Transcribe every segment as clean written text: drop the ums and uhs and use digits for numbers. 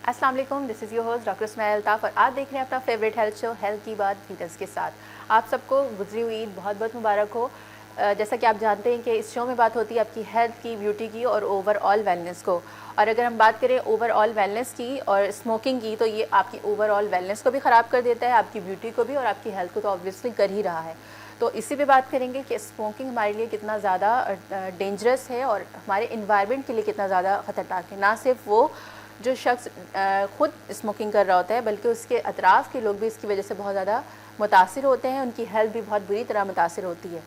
अस्सलाम वालेकुम, this is your host doctor Ismail Altaf और आप देख रहे हैं अपना फेवरेट हेल्थ शो हेल्थ की बात फीटर्स के साथ। आप सबको गुजरी हुई ईद बहुत बहुत मुबारक हो। जैसा कि आप जानते हैं कि इस शो में बात होती है आपकी हेल्थ की, ब्यूटी की और ओवरऑल वेलनेस को। और अगर हम बात करें ओवरऑल वेलनेस की और स्मोकिंग की, तो ये आपकी ओवरऑल वेलनेस को भी ख़राब कर देता है, आपकी ब्यूटी को भी और आपकी हेल्थ को तो ऑब्वियसली कर ही रहा है। तो इसी पे बात करेंगे कि स्मोकिंग हमारे लिए कितना ज़्यादा डेंजरस है और हमारे इन्वायरमेंट के लिए कितना ज़्यादा ख़तरनाक है। ना सिर्फ वो जो शख्स ख़ुद स्मोकिंग कर रहा होता है, बल्कि उसके अतराफ़ के लोग भी इसकी वजह से बहुत ज़्यादा मुतासिर होते हैं, उनकी हेल्थ भी बहुत बुरी तरह मुतासिर होती है।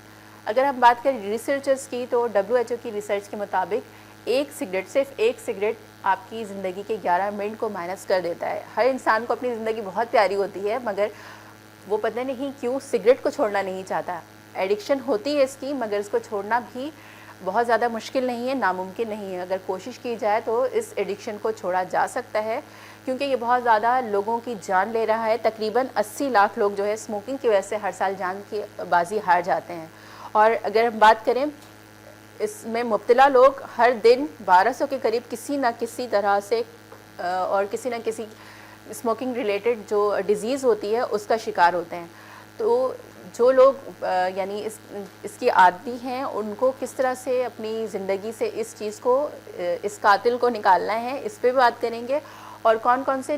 अगर हम बात करें रिसर्चर्स की, तो WHO की रिसर्च के मुताबिक एक सिगरेट, सिर्फ एक सिगरेट आपकी ज़िंदगी के 11 मिनट को माइनस कर देता है। हर इंसान को अपनी ज़िंदगी बहुत प्यारी होती है, मगर वो पता नहीं क्यों सिगरेट को छोड़ना नहीं चाहता। एडिक्शन होती है इसकी, मगर इसको छोड़ना भी बहुत ज़्यादा मुश्किल नहीं है, नामुमकिन नहीं है। अगर कोशिश की जाए तो इस एडिक्शन को छोड़ा जा सकता है, क्योंकि ये बहुत ज़्यादा लोगों की जान ले रहा है। तकरीबन 80 लाख लोग जो है स्मोकिंग की वजह से हर साल जान की बाजी हार जाते हैं। और अगर हम बात करें, इसमें मुब्तला लोग हर दिन 1200 के करीब किसी न किसी तरह से और किसी न किसी स्मोकिंग रिलेटेड जो डिज़ीज़ होती है उसका शिकार होते हैं। तो जो लोग यानी इसकी आदी हैं, उनको किस तरह से अपनी ज़िंदगी से इस चीज़ को, इस कातिल को निकालना है, इस पे भी बात करेंगे। और कौन कौन से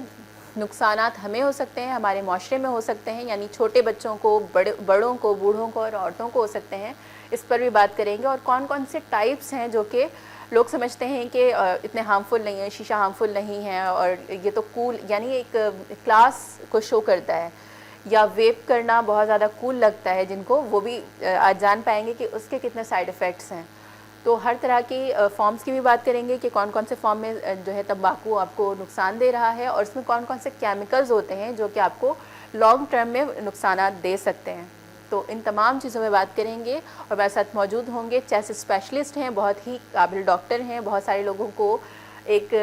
नुकसानात हमें हो सकते हैं, हमारे माशरे में हो सकते हैं, यानी छोटे बच्चों को, बड़ों को, बूढ़ों को और औरतों को हो सकते हैं, इस पर भी बात करेंगे। और कौन कौन से टाइप्स हैं जो कि लोग समझते हैं कि इतने हार्मफुल नहीं है, शीशा हार्मफुल नहीं है और ये तो कूल, यानी एक क्लास को शो करता है, या वेप करना बहुत ज़्यादा कूल लगता है जिनको, वो भी आज जान पाएंगे कि उसके कितने साइड इफ़ेक्ट्स हैं। तो हर तरह की फॉर्म्स की भी बात करेंगे कि कौन कौन से फॉर्म में जो है तंबाकू आपको नुकसान दे रहा है और इसमें कौन कौन से केमिकल्स होते हैं जो कि आपको लॉन्ग टर्म में नुकसान दे सकते हैं। तो इन तमाम चीज़ों में बात करेंगे और मेरे साथ मौजूद होंगे चेस्ट स्पेशलिस्ट हैं, बहुत ही काबिल डॉक्टर हैं। बहुत सारे लोगों को एक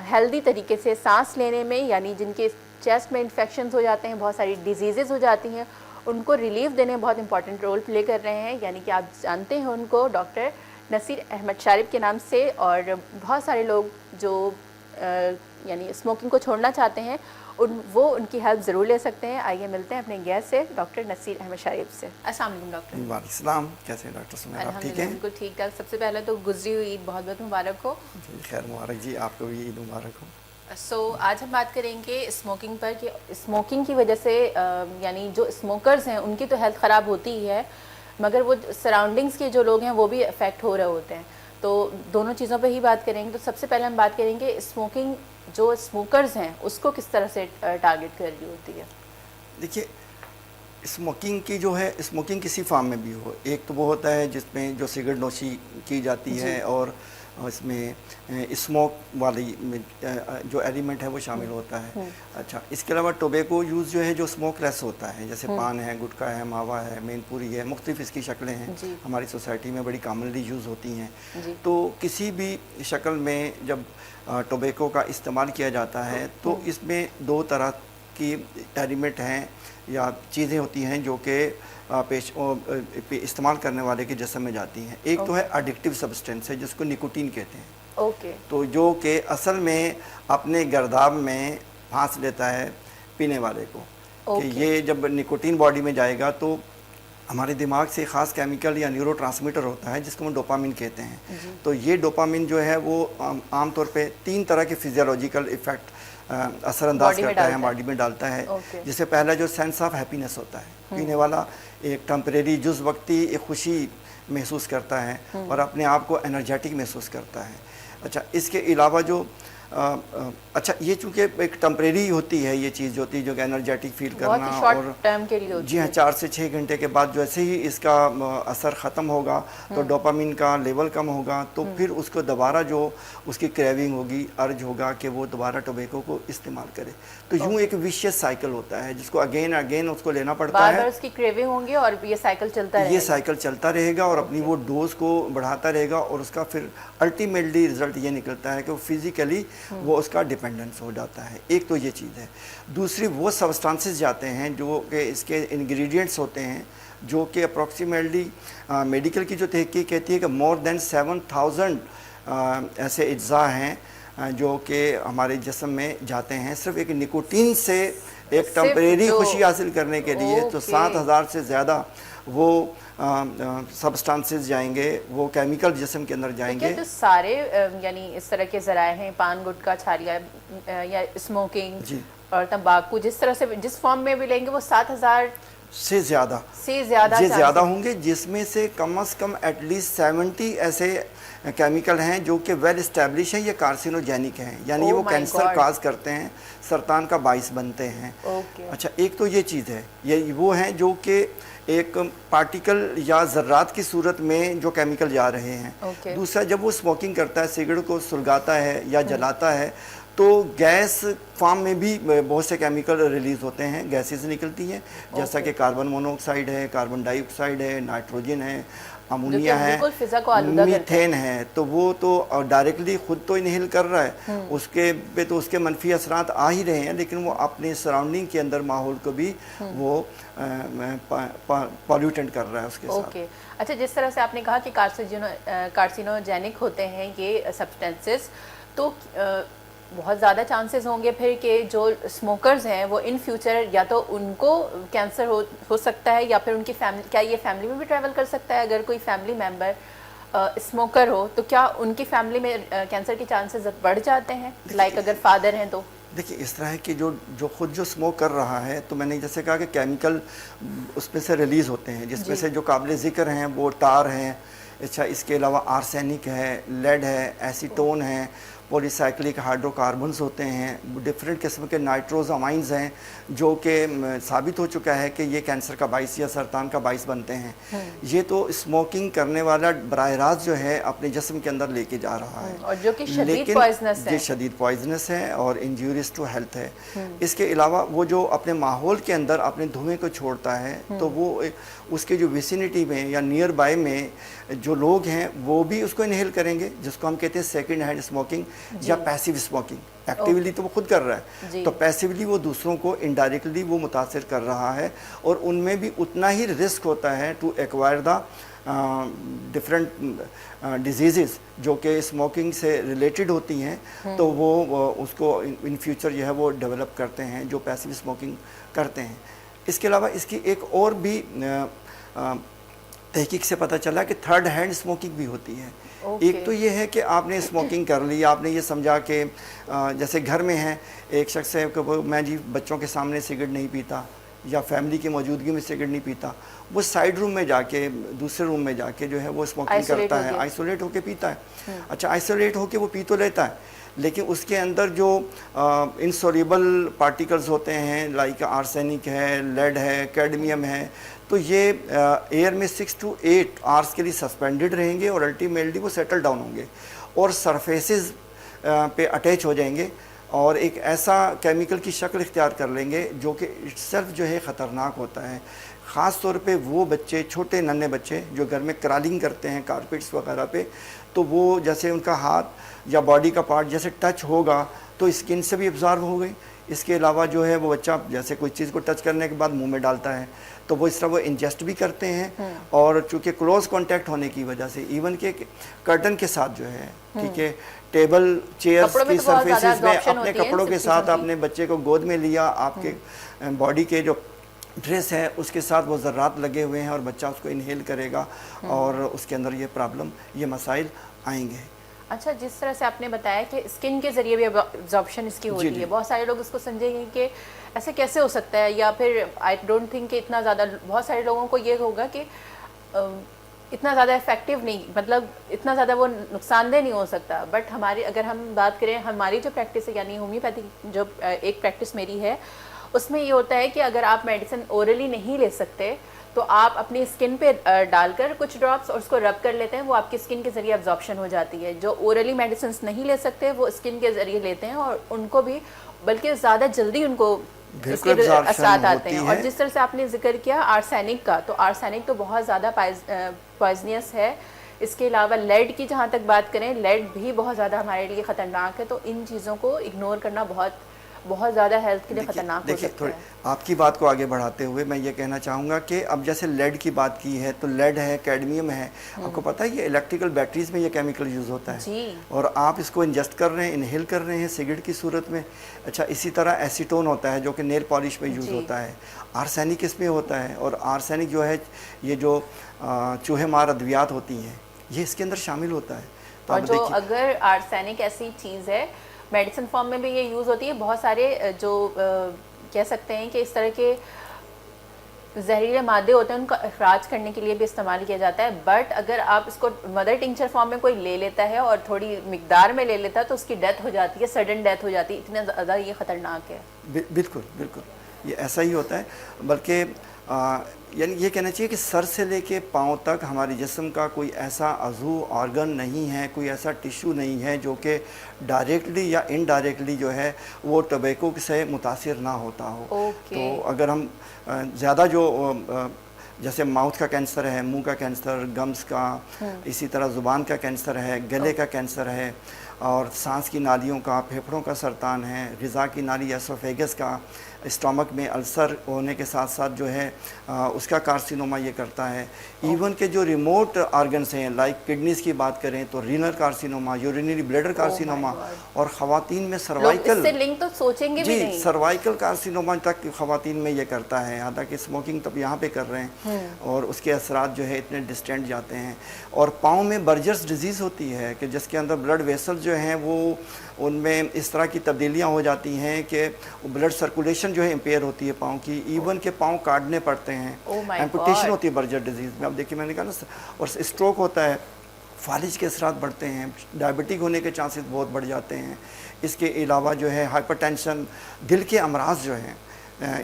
हेल्दी तरीके से सांस लेने में, यानी जिनके चेस्ट में इन्फेक्शंस हो जाते हैं, बहुत सारी डिजीज़ेज़ हो जाती हैं, उनको रिलीफ देने में बहुत इंपॉर्टेंट रोल प्ले कर रहे हैं। यानी कि आप जानते हैं उनको डॉक्टर नसीर अहमद शारिब के नाम से। और बहुत सारे लोग जो यानी स्मोकिंग को छोड़ना चाहते हैं, वो उनकी हेल्प ज़रूर ले सकते हैं। आइए मिलते हैं अपने गेस्ट से, डॉक्टर नसीर अहमद शारिब से। अस्सलाम वालेकुम डॉक्टर। वालेकुम सलाम, कैसे हैं डॉक्टर सुमेर, आप ठीक हैं? बिल्कुल ठीक ठाक। सबसे पहले तो गुजरी हुई ईद बहुत बहुत मुबारक हो। जी खैर मुबारक जी, आपको भी ईद मुबारक हो। आज हम बात करेंगे स्मोकिंग पर कि स्मोकिंग की वजह से यानी जो स्मोकर्स हैं उनकी तो हेल्थ ख़राब होती ही है, मगर वो सराउंडिंग्स के जो लोग हैं वो भी अफेक्ट हो रहे होते हैं। तो दोनों चीज़ों पे ही बात करेंगे। तो सबसे पहले हम बात करेंगे स्मोकिंग, जो स्मोकर्स हैं उसको किस तरह से टारगेट कर रही होती है। देखिए, स्मोकिंग की जो है, स्मोकिंग किसी फॉर्म में भी हो, एक तो वो होता है जिसमें जो सिगरेट नोशी की जाती है और इसमें स्मोक वाली जो एलिमेंट है वो शामिल होता है। अच्छा, इसके अलावा टोबैको यूज़ जो है जो स्मोकलेस होता है, जैसे पान है, गुटखा है, मावा है, मेनपुरी है, मुख्तलिफ इसकी शक्लें हैं, हमारी सोसाइटी में बड़ी कॉमनली यूज़ होती हैं। तो किसी भी शक्ल में जब टोबैको का इस्तेमाल किया जाता है तो इसमें दो तरह की एलिमेंट हैं या चीज़ें होती हैं जो कि इस्तेमाल करने वाले के जिस्म में जाती हैं। एक तो है एडिक्टिव सब्सटेंस है जिसको निकोटीन कहते हैं। तो जो कि असल में अपने गर्दाब में फांस लेता है पीने वाले को। कि ये जब निकोटीन बॉडी में जाएगा तो हमारे दिमाग से ख़ास केमिकल या न्यूरोट्रांसमीटर होता है जिसको हम डोपामिन कहते हैं। तो ये डोपामिन जो है वो आमतौर पे 3 तरह के फिजियोलॉजिकल इफ़ेक्ट असरअंदाज करता है, बॉडी में डालता है। जिससे पहला जो सेंस ऑफ हैप्पीनेस होता है, पीने वाला एक टेम्परेरी जुज़ वक्ती एक खुशी महसूस करता है और अपने आप को एनर्जेटिक महसूस करता है। अच्छा, इसके अलावा जो अच्छा, ये चूँकि एक टेम्परेरी होती है, ये चीज़ होती है जो कि एनर्जेटिक फील करना और टाइम के लिए जी हाँ, 4 से 6 घंटे के बाद जैसे ही इसका असर ख़त्म होगा तो डोपामिन का लेवल कम होगा, तो फिर उसको दोबारा जो उसकी क्रेविंग होगी, अर्ज होगा कि वो दोबारा टोबैको को इस्तेमाल करे। तो यूँ एक विशियस साइकिल होता है जिसको अगेन अगेन उसको लेना पड़ता है, बार उसकी क्रेविंग होंगी और ये साइकिल चलता रहेगा। ये साइकिल चलता रहेगा और अपनी वो डोज को बढ़ाता रहेगा और उसका फिर अल्टीमेटली रिजल्ट ये निकलता है कि वो फिज़िकली वो उसका डिपेंडेंस हो जाता है। एक तो ये चीज़ है। दूसरी, वो सब्सटेंसेस जाते हैं जो कि इसके इंग्रेडिएंट्स होते हैं जो कि अप्रॉक्सीमेटली मेडिकल की जो तहकीक कहती है कि मोर देन 7000 ऐसे अज्जा हैं जो कि हमारे जिस्म में जाते हैं सिर्फ एक निकोटीन से एक टेम्परेरी खुशी हासिल करने के लिए। तो 7,000 से ज़्यादा वो सब्सटेंसेस जाएंगे, वो केमिकल जिस्म के अंदर जाएंगे। तो सारे यानी इस तरह के ज़राए हैं, पान गुटखा छालिया या स्मोकिंग और तंबाकू, जिस तरह से जिस फॉर्म में भी लेंगे वो 7,000 से ज़्यादा होंगे, जिसमें से कम से कम एटलीस्ट 70 ऐसे केमिकल हैं जो कि वेल इस्टेब्लिश हैं, ये कार्सिनोजेनिक हैं, यानी वो कैंसर काज करते हैं, सरतान का बाइस बनते हैं। अच्छा, एक तो ये चीज़ है, ये वो हैं जो कि एक पार्टिकल या ज़र्रात की सूरत में जो केमिकल जा रहे हैं। दूसरा, जब वो स्मोकिंग करता है, सिगरेट को सुलगाता है या जलाता है, तो गैस फॉर्म में भी बहुत से केमिकल रिलीज़ होते हैं, गैसेस निकलती हैं, जैसा कि कार्बन मोनोऑक्साइड है, कार्बन डाइऑक्साइड है, नाइट्रोजन है, अमोनिया है, मीथेन है। तो वो तो डायरेक्टली खुद तो इनहेल कर रहा है, उसके पे तो उसके मनफी असरात आ ही रहे हैं, लेकिन वो अपने सराउंडिंग के अंदर माहौल को भी वो पॉल्यूटेंट कर रहा है उसके साथ। अच्छा, जिस तरह से आपने कहा कि कार्सिनोजेनिक होते हैं ये सब्सटेंसेस, तो बहुत ज़्यादा चांसेस होंगे फिर कि जो स्मोकर्स हैं वो इन फ्यूचर या तो उनको कैंसर हो सकता है या फिर उनकी फैमिली, क्या ये फैमिली में भी ट्रैवल कर सकता है? अगर कोई फैमिली मेंबर स्मोकर हो तो क्या उनकी फैमिली में कैंसर के चांसेस बढ़ जाते हैं, लाइक अगर फादर हैं तो? देखिए, इस तरह है कि जो खुद जो स्मोक कर रहा है, तो मैंने जैसे कहा कि केमिकल उसमें से रिलीज़ होते हैं, जिसमें से जो काबिल ज़िक्र हैं वो टार हैं, अच्छा, इसके अलावा आर्सेनिक है, लेड है, एसीटोन है, पॉलीसाइक्लिक हाइड्रोकार्बन्स होते हैं, डिफरेंट किस्म के नाइट्रोजामाइंस हैं, जो कि साबित हो चुका है कि ये कैंसर का बाइस या सरतान का बाइस बनते हैं। ये तो स्मोकिंग करने वाला बराह रास्त जो है अपने जिस्म के अंदर लेके जा रहा है, और जो कि शदीद पॉइजनस है, ये शदीद पॉइजनस है और इंजूरियस टू हेल्थ है। इसके अलावा वो जो अपने माहौल के अंदर अपने धुएं को छोड़ता है, तो वो उसके जो विसिनिटी में या नियर बाय में जो लोग हैं वो भी उसको इनहेल करेंगे, जिसको हम कहते हैं सेकंड हैंड स्मोकिंग या पैसिव स्मोकिंग। एक्टिवली तो वो खुद कर रहा है, तो पैसिवली वो दूसरों को इनडायरेक्टली वो मुतासिर कर रहा है, और उनमें भी उतना ही रिस्क होता है to acquire the different disease जो कि स्मोकिंग से रिलेटेड होती हैं। तो वो उसको इन फ्यूचर जो है वो डेवलप करते हैं जो पैसिव स्मोकिंग करते हैं। इसके अलावा इसकी एक और भी तहकीक से पता चला कि थर्ड हैंड स्मोकिंग भी होती है। एक तो ये है कि आपने स्मोकिंग कर ली, आपने ये समझा कि जैसे घर में है एक शख्स है कि मैं जी बच्चों के सामने सिगरेट नहीं पीता या फैमिली की मौजूदगी में सिगरेट नहीं पीता, वो साइड रूम में जाके, दूसरे रूम में जाके जो है वो स्मोकिंग करता है, आइसोलेट होके पीता है। अच्छा, आइसोलेट होके वो पी तो लेता है, लेकिन उसके अंदर जो इनसोल्यूबल पार्टिकल्स होते हैं, लाइक आर्सेनिक है, लेड है, कैडमियम है, तो ये एयर में 6 to 8 आवर्स के लिए सस्पेंडेड रहेंगे और अल्टीमेटली वो सेटल डाउन होंगे और सरफेसेस पे अटैच हो जाएंगे और एक ऐसा केमिकल की शक्ल इख्तियार कर लेंगे जो कि इट्सेल्फ जो है ख़तरनाक होता है। ख़ास तौर पे वो बच्चे, छोटे नन्हे बच्चे जो घर में क्रॉलिंग करते हैं कारपेट्स वगैरह पे, तो वो जैसे उनका हाथ या बॉडी का पार्ट जैसे टच होगा तो स्किन से भी एब्जॉर्ब हो गई। इसके अलावा जो है वो बच्चा जैसे कोई चीज़ को टच करने के बाद मुंह में डालता है, तो वो इस तरह वो इंजेस्ट भी करते हैं। और चूँकि क्लोज कांटेक्ट होने की वजह से इवन के कर्टन के साथ जो है, ठीक है, टेबल चेयर्स की सरफेसेस में अपने कपड़ों के साथ अपने बच्चे को गोद में लिया, आपके बॉडी के जो ड्रेस है उसके साथ वो ज़र्रात लगे हुए हैं और बच्चा उसको इनहेल करेगा और उसके अंदर ये प्रॉब्लम, ये मसाइल आएंगे। अच्छा, जिस तरह से आपने बताया कि स्किन के ज़रिए भी एब्जॉर्प्शन इसकी होती है, बहुत सारे लोग इसको समझेंगे कि ऐसे कैसे हो सकता है, या फिर आई डोंट थिंक कि इतना ज़्यादा, बहुत सारे लोगों को ये होगा कि इतना ज़्यादा इफेक्टिव नहीं, मतलब इतना ज़्यादा वो नुकसानदेह नहीं हो सकता। बट हमारी, अगर हम बात करें हमारी जो प्रैक्टिस है, यानी होम्योपैथी जो एक प्रैक्टिस मेरी है, उसमें ये होता है कि अगर आप मेडिसिन ओरली नहीं ले सकते तो आप अपनी स्किन पे डालकर कुछ ड्रॉप्स और उसको रब कर लेते हैं, वो आपकी स्किन के ज़रिए एब्जॉर्प्शन हो जाती है। जो ओरली मेडिसिन नहीं ले सकते वो स्किन के ज़रिए लेते हैं और उनको भी, बल्कि ज़्यादा जल्दी उनको इसके असरात आते हैं। और जिस तरह से आपने जिक्र किया आर्सेनिक का, तो आर्सेनिक तो बहुत ज़्यादा पॉइजनियस है। इसके अलावा लेड की जहाँ तक बात करें, लेड भी बहुत ज़्यादा हमारे लिए ख़तरनाक है। तो इन चीज़ों को इग्नोर करना बहुत बहुत ज़्यादा हेल्थ के लिए खतरनाक हो देखिए सकता थोड़ी है। आपकी बात को आगे बढ़ाते हुए मैं ये कहना चाहूँगा कि अब जैसे लेड की बात की है तो लेड है, कैडमियम है, आपको पता है ये इलेक्ट्रिकल बैटरीज में ये केमिकल यूज़ होता है जी। और आप इसको इंजेस्ट कर रहे हैं, इनहेल कर रहे हैं सिगरेट की सूरत में। अच्छा, इसी तरह एसीटोन होता है जो कि नेल पॉलिश में यूज़ जी। होता है, आर्सेनिक इसमें होता है और आर्सेनिक जो है ये जो चूहे मार अद्वियात होती हैं ये इसके अंदर शामिल होता है। तो और आप जो देखिए अगर आर्सेनिक ऐसी चीज़ है, मेडिसिन फॉर्म में भी ये यूज़ होती है, बहुत सारे जो कह सकते हैं कि इस तरह के जहरीले मादे होते हैं उनको अखराज करने के लिए भी इस्तेमाल किया जाता है। बट अगर आप इसको मदर टिंचर फॉर्म में कोई ले लेता है और थोड़ी मिकदार में ले लेता है तो उसकी डेथ हो जाती है, सडन डेथ हो जाती है, इतना ज़्यादा ये ख़तरनाक है। बिल्कुल बिल्कुल ये ऐसा ही होता है। बल्कि यानी ये कहना चाहिए कि सर से लेके पाँव तक हमारे जिस्म का कोई ऐसा अज़ू ऑर्गन नहीं है, कोई ऐसा टिश्यू नहीं है जो कि डायरेक्टली या इनडायरेक्टली जो है वो टबैको से मुतासिर ना होता हो। तो अगर हम ज़्यादा जो जैसे माउथ का कैंसर है, मुंह का कैंसर, गम्स का, इसी तरह ज़ुबान का कैंसर है, गले का कैंसर है और सांस की नालियों का, फेफड़ों का सरतान है, ग़िज़ा की नाली एसोफेगस का, स्टमक में अल्सर होने के साथ साथ जो है उसका कार्सिनोमा ये करता है। इवन के जो रिमोट ऑर्गन्स हैं लाइक किडनीज़ की बात करें तो renal carcinoma, urinary bladder carcinoma और ख़वातीन में सर्वाइकल, इससे लिंक तो सोचेंगे भी नहीं। सर्वाइकल कार्सिनोमा तक ख़वातीन में ये करता है। हालांकि स्मोकिंग तब यहाँ पे कर रहे हैं और उसके असरात जो है इतने डिस्टेंट जाते हैं। और पाँव में बर्जर्स डिजीज़ होती है कि जिसके अंदर ब्लड वेसल जो हैं वो उनमें इस तरह की तब्दीलियाँ हो जाती हैं कि ब्लड सर्कुलेशन जो है इम्पेयर होती है पाँव की, इवन के पाँव काटने पड़ते हैं, एम्पुटेशन होती है बर्जर डिजीज़ में। अब देखिए मैंने कहा ना, और स्ट्रोक होता है, फालिज के असरात बढ़ते हैं, डायबिटिक होने के चांसेस बहुत बढ़ जाते हैं। इसके अलावा जो है हाइपरटेंशन, दिल के अमराज जो हैं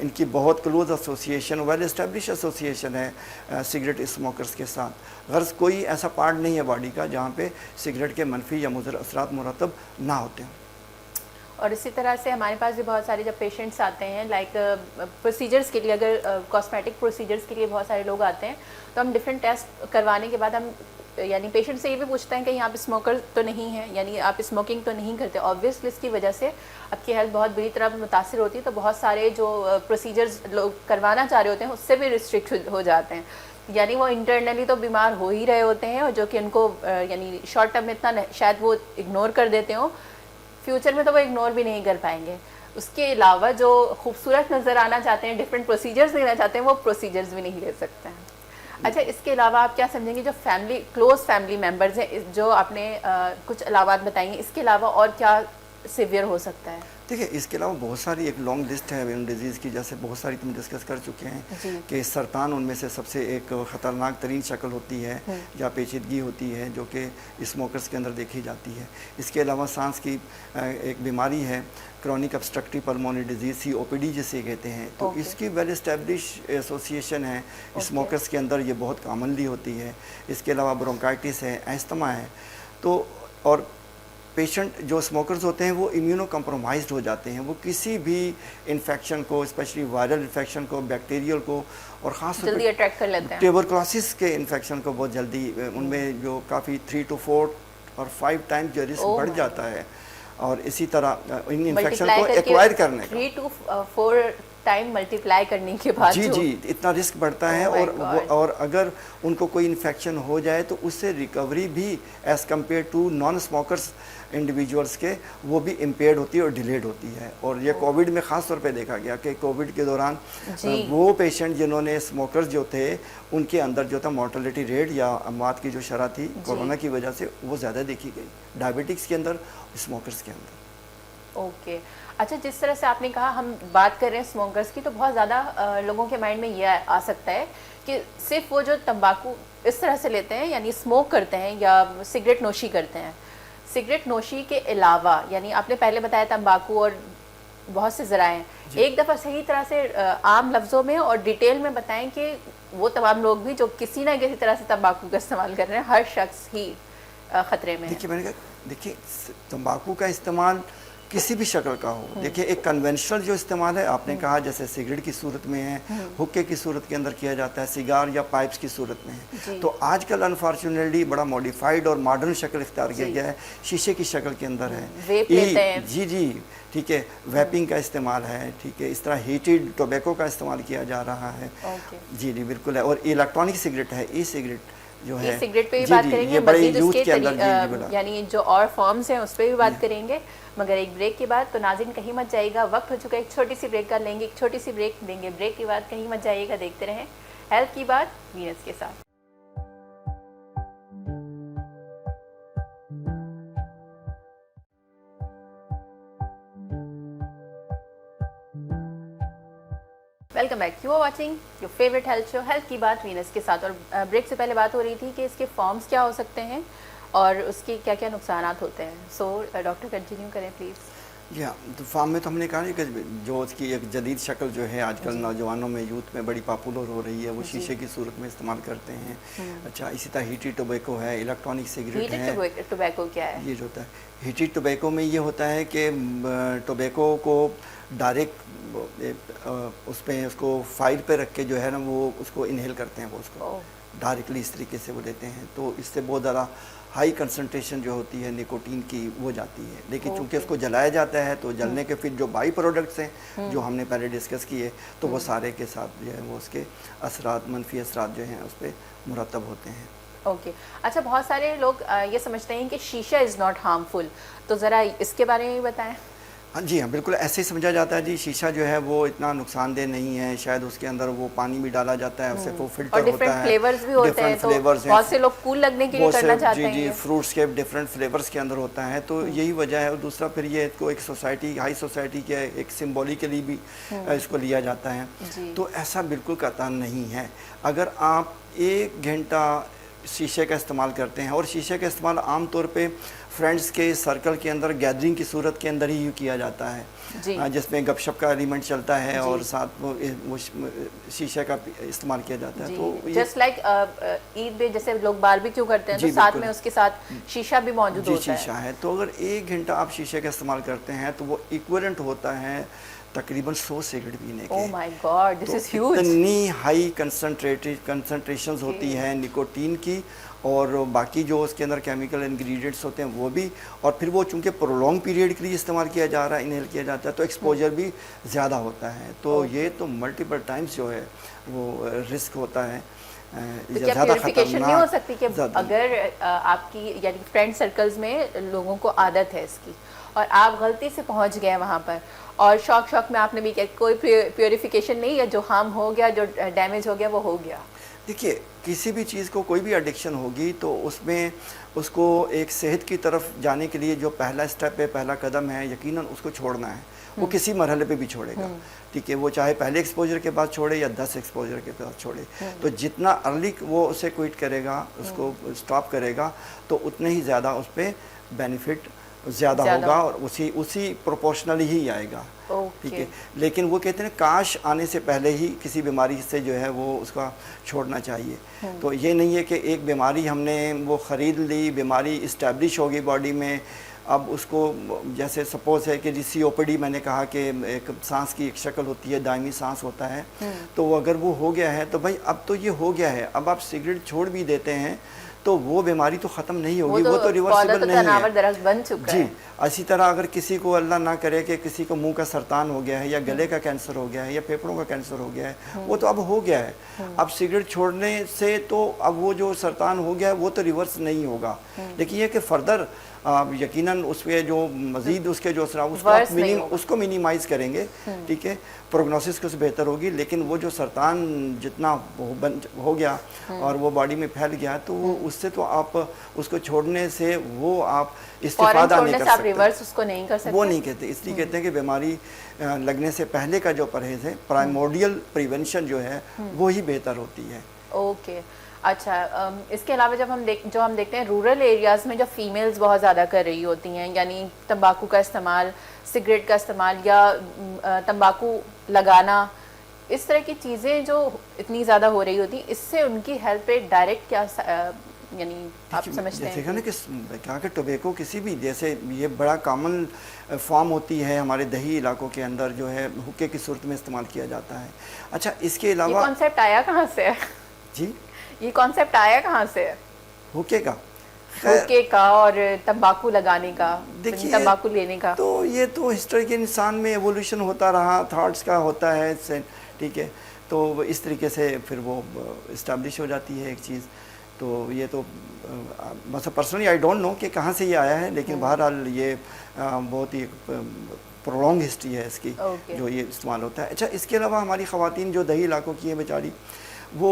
इनकी बहुत close association, well establish association है सिगरेट स्मोकर्स के साथ। गर्ज कोई ऐसा पार्ट नहीं है बॉडी का जहाँ पे सिगरेट के मनफी या मुज़र असरात मुरतब ना होते हैं। और इसी तरह से हमारे पास भी बहुत सारे जब पेशेंट्स आते हैं लाइक प्रोसीजर्स के लिए, अगर कॉस्मेटिक प्रोसीजर्स के लिए बहुत सारे लोग आते हैं तो हम डिफरेंट टेस्ट करवाने के बाद हम यानी पेशेंट से ये भी पूछते हैं कि यहाँ पे स्मोकर तो नहीं है, यानी आप स्मोकिंग तो नहीं करते। ऑब्वियसली इसकी वजह से आपकी हेल्थ बहुत बुरी तरह मुतासिर होती है, तो बहुत सारे जो प्रोसीजर्स लोग करवाना चाह रहे होते हैं उससे भी रिस्ट्रिक्ट हो जाते हैं। यानी वो इंटरनली तो बीमार हो ही रहे होते हैं और जो कि उनको यानी शॉर्ट टर्म में इतना शायद वो इग्नोर कर देते हो, फ्यूचर में तो वो इग्नोर भी नहीं कर पाएंगे। उसके अलावा जो खूबसूरत नज़र आना चाहते हैं, डिफरेंट प्रोसीजर्स लेना चाहते हैं, वो प्रोसीजर्स भी नहीं ले सकते हैं। अच्छा, इसके अलावा आप क्या समझेंगे जो फैमिली क्लोज फैमिली मेम्बर्स हैं, जो आपने कुछ अलावात बताई हैं, इसके अलावा और क्या सिवियर हो सकता है? देखिए इसके अलावा बहुत सारी एक लॉन्ग लिस्ट है इन डिजीज़ की, जैसे बहुत सारी तुम डिस्कस कर चुके हैं कि सरतान उनमें से सबसे एक ख़तरनाक तरीन शक्ल होती है या पेचीदगी होती है जो कि स्मोकर्स के अंदर देखी जाती है। इसके अलावा सांस की एक बीमारी है chronic obstructive pulmonary disease, COPD जिसे कहते हैं, तो इसकी वेल एस्टेब्लिश एसोसिएशन है स्मोकर्स के अंदर, ये बहुत कॉमनली होती है। इसके अलावा ब्रोंकाइटिस है, एस्थमा है। तो और पेशेंट जो स्मोकर्स होते हैं वो इम्यूनो कम्प्रोमाइज्ड हो जाते हैं, वो किसी भी इन्फेक्शन को, स्पेशली वायरल इन्फेक्शन को, बैक्टीरियल को, और ख़ास जल्दी अटैक कर लेते हैं। ट्यूबरकुलोसिस के इन्फेक्शन को बहुत जल्दी उनमें जो काफ़ी 3 to 4 और 5 टाइम्स जो रिस्क बढ़ जाता है। और इसी तरह इन इन्फेक्शन को एक्वायर करने का 3 to 4 टाइम मल्टीप्लाई करने के बाद जी इतना रिस्क बढ़ता है। और अगर उनको कोई इन्फेक्शन हो जाए तो उससे रिकवरी भी as compare to non smokers individuals के वो भी इम्पेयर्ड होती है और डिलेड होती है। और ये कोविड में ख़ास तौर पे देखा गया कि कोविड के दौरान वो पेशेंट जिन्होंने स्मोकर्स जो थे उनके अंदर जो था मोर्टेलिटी रेट या अमवात की जो शरह थी कोरोना की वजह से वो ज़्यादा देखी गई, डायबिटिक्स के अंदर, स्मोकर्स के अंदर। ओके अच्छा, जिस तरह से आपने कहा हम बात कर रहे हैं स्मोकर्स की, तो बहुत ज़्यादा लोगों के माइंड में यह आ सकता है कि सिर्फ वो जो तंबाकू इस तरह से लेते हैं यानी स्मोक करते हैं या सिगरेट नोशी करते हैं, सिगरेट नोशी के अलावा यानी आपने पहले बताया तंबाकू और बहुत से ज़राए, एक दफ़ा सही तरह से आम लफ्ज़ों में और डिटेल में बताएं कि वो तमाम लोग भी जो किसी ना किसी तरह से तंबाकू का इस्तेमाल कर रहे हैं, हर शख्स ही ख़तरे में है। देखिए मैंने कहा, देखिए तंबाकू का इस्तेमाल किसी भी शक्ल का हो। देखिए एक कन्वेंशनल जो इस्तेमाल है आपने कहा जैसे सिगरेट की सूरत में है, हुक्के की सूरत के अंदर किया जाता है, सिगार या पाइप्स की सूरत में है। तो आजकल अनफॉर्चुनेटली बड़ा मॉडिफाइड और मॉडर्न शक्ल इख्तियार किया गया है, शीशे की शक्ल के अंदर है। जी जी ठीक है, वेपिंग का इस्तेमाल है, ठीक है, इस तरह हीटेड टोबैको का इस्तेमाल किया जा रहा है। जी जी बिल्कुल है। और इलेक्ट्रॉनिक सिगरेट है, ई सिगरेट जो है, सिगरेट पे भी बात करेंगे, ये बड़े मजीद यूथ उसके के अंदर यानी जो और फॉर्म्स हैं उस पर भी बात करेंगे, मगर एक ब्रेक के बाद। तो नाज़रीन कहीं मत जाइएगा, वक्त हो चुका है एक छोटी सी ब्रेक का, लेंगे एक छोटी सी ब्रेक देंगे, ब्रेक के बाद कहीं मत जाइएगा, देखते रहें हेल्थ की बात वीनस के साथ। Welcome back, you are watching your favourite health show health की बात वीनस के साथ। और ब्रेक से पहले बात हो रही थी कि इसके फॉर्म्स क्या हो सकते हैं और उसके क्या क्या नुकसान होते हैं। सो डॉक्टर कंटिन्यू करें प्लीज़। या तो फॉर्म में तो हमने कहा कि जो उसकी एक जदीद शक्ल जो है आजकल नौजवानों में, यूथ में बड़ी पॉपुलर हो रही है, वो शीशे की सूरत में इस्तेमाल करते हैं। अच्छा, इसी तरह हीटेड टोबैको है, इलेक्ट्रॉनिक सिगरेट है। हीटेड टोबैको क्या है? ये जो होता है हीटेड टोबैको में ये होता है कि टोबैको को डायरेक्ट उस पर उसको फाइल पे रख के जो है ना वो उसको इनहेल करते हैं, वो उसको डायरेक्टली इस तरीके से वो लेते हैं। तो इससे बहुत ज़्यादा हाई कंसंट्रेशन जो होती है निकोटीन की वो जाती है। लेकिन चूंकि उसको जलाया जाता है तो जलने के फिर जो बाई प्रोडक्ट्स हैं जो हमने पहले डिस्कस किए, तो वो सारे के साथ जो है वो उसके असरात, मनफी असरात जो हैं उस पर मुरतब होते हैं। ओके अच्छा, बहुत सारे लोग ये समझते हैं कि शीशा इज़ नॉट हार्मफुल, तो ज़रा इसके बारे में बताएं। हाँ जी, हाँ बिल्कुल ऐसे ही समझा जाता है जी। शीशा जो है वो इतना नुकसानदेह नहीं है, शायद उसके अंदर वो पानी भी डाला जाता है, उससे वो फिल्टर होता है, फ्लेवर्स भी होते हैं, तो बहुत से लोग कूल लगने के लिए करना चाहते हैं। जी जी, फ्रूट्स के डिफरेंट फ्लेवर्स के अंदर होता है, तो यही वजह है। और दूसरा फिर ये इसको एक सोसाइटी, हाई सोसाइटी के एक सिम्बॉलिकली भी इसको लिया जाता है। तो ऐसा बिल्कुल कतई नहीं है। अगर आप 1 घंटा शीशे का इस्तेमाल करते हैं, और शीशे का इस्तेमाल आम तौर पे फ्रेंड्स के सर्कल के अंदर गैदरिंग की सूरत के अंदर ही किया जाता है, जिसमें गपशप का एलिमेंट चलता है और साथ वो शीशे का इस्तेमाल किया जाता है। तो जस्ट लाइक ईद में जैसे लोग बारबेक्यू करते हैं तो साथ में उसके साथ शीशा भी मौजूद होता है। शीशा है, तो अगर 1 घंटा आप शीशे का इस्तेमाल करते हैं तो वो इक्विवेलेंट होता है तकरीबन 100 सिगरेट पीने के। Oh my God, this is huge. इतनी हाई कंसंट्रेशंस होती है निकोटीन की, और बाकी जो उसके अंदर केमिकल इंग्रेडिएंट्स होते हैं वो भी, और फिर वो चूंकि प्रोलॉन्ग पीरियड के लिए इस्तेमाल किया जा रहा है, इनहेल किया जाता है, तो एक्सपोजर भी ज़्यादा होता है। तो ये तो मल्टीपल टाइम्स जो है वो रिस्क होता है। तो क्या प्यूरिफिकेशन नहीं हो सकती कि अगर आपकी यानी फ्रेंड सर्कल्स में लोगों को आदत है इसकी और आप गलती से पहुंच गए वहाँ पर और शौक में आपने भी किया, कोई प्योरीफिकेशन नहीं है, जो हार्म हो गया, जो डैमेज हो गया वो हो गया? देखिए, किसी भी चीज़ को कोई भी एडिक्शन होगी तो उसमें उसको एक सेहत की तरफ जाने के लिए जो पहला स्टेप है, पहला कदम है, यकीनन उसको छोड़ना है। वो किसी मरहले पे भी छोड़ेगा, ठीक है, वो चाहे पहले एक्सपोजर के बाद छोड़े या 10 एक्सपोजर के बाद छोड़े। तो जितना अर्ली वो उसे क्विट करेगा, उसको स्टॉप करेगा, तो उतने ही ज़्यादा उस पर बेनिफिट ज़्यादा होगा और उसी प्रोपोर्शनली ही आएगा, ठीक है। लेकिन वो कहते हैं काश आने से पहले ही किसी बीमारी से जो है वो उसका छोड़ना चाहिए। तो ये नहीं है कि एक बीमारी हमने वो ख़रीद ली, बीमारी इस्टेब्लिश होगी बॉडी में, अब उसको जैसे सपोज़ है कि COPD मैंने कहा कि एक सांस की एक शक्ल होती है, दायमी सांस होता है, तो अगर वो हो गया है तो भाई अब तो ये हो गया है, अब आप सिगरेट छोड़ भी देते हैं तो वो बीमारी तो ख़त्म नहीं होगी, वो तो रिवर्सिबल नहीं है। बन चुका जी, इसी तरह अगर किसी को अल्लाह ना करे कि किसी को मुंह का सरतान हो गया है या गले का कैंसर हो गया है या फेफड़ों का कैंसर हो गया है, वो तो अब हो गया है। अब सिगरेट छोड़ने से तो अब वो जो सरतान हो गया है वो तो रिवर्स नहीं होगा, लेकिन ये कि फर्दर यकीनन उसके जो मज़ीद उसके जो असर उसको मिनिमाइज़ करेंगे, ठीक है, प्रोग्नोसिस कुछ बेहतर होगी। लेकिन वो जो सरतान जितना हो गया और वो बॉडी में फैल गया, तो वो उससे तो आप उसको छोड़ने से वो आप इस्तेफादा नहीं कर सकते, रिवर्स उसको नहीं कर सकते, वो नहीं कहते। इसलिए कहते हैं कि बीमारी लगने से पहले का जो परहेज़ है, प्राइमोर्डियल प्रिवेंशन जो है वो ही बेहतर होती है। ओके अच्छा, इसके अलावा जब हम देखते हैं रूरल एरियाज़ में जो फीमेल्स बहुत ज़्यादा कर रही होती हैं, यानी तंबाकू का इस्तेमाल, सिगरेट का इस्तेमाल या तंबाकू लगाना, इस तरह की चीज़ें जो इतनी ज़्यादा हो रही होती, इससे उनकी हेल्थ पे डायरेक्ट क्या यानी आप समझते हैं? देखा ना कि क्या कि टोबैको किसी भी, जैसे ये बड़ा कॉमन फॉर्म होती है हमारे दही इलाकों के अंदर, जो है हुक्के की सूरत में इस्तेमाल किया जाता है। अच्छा, इसके अलावा ये कॉन्सेप्ट आया कहाँ से है? जी, ये कॉन्सेप्ट आया कहाँ से है हुक्के का? हुक्के का और तंबाकू लगाने का, देखिए तंबाकू लेने का? तो ये तो हिस्ट्री के इंसान में एवोल्यूशन होता रहा, थॉट्स का होता है, ठीक है। तो इस तरीके से फिर वो इस्टेब्लिश हो जाती है एक चीज़। तो ये तो बस पर्सनली आई डोंट नो कि कहाँ से ये आया है, लेकिन बहरहाल ये बहुत ही प्रोलॉन्ग हिस्ट्री है इसकी, जो ये इस्तेमाल होता है। अच्छा, इसके अलावा हमारी ख़वातीन जो दही इलाकों की है बेचारी, वो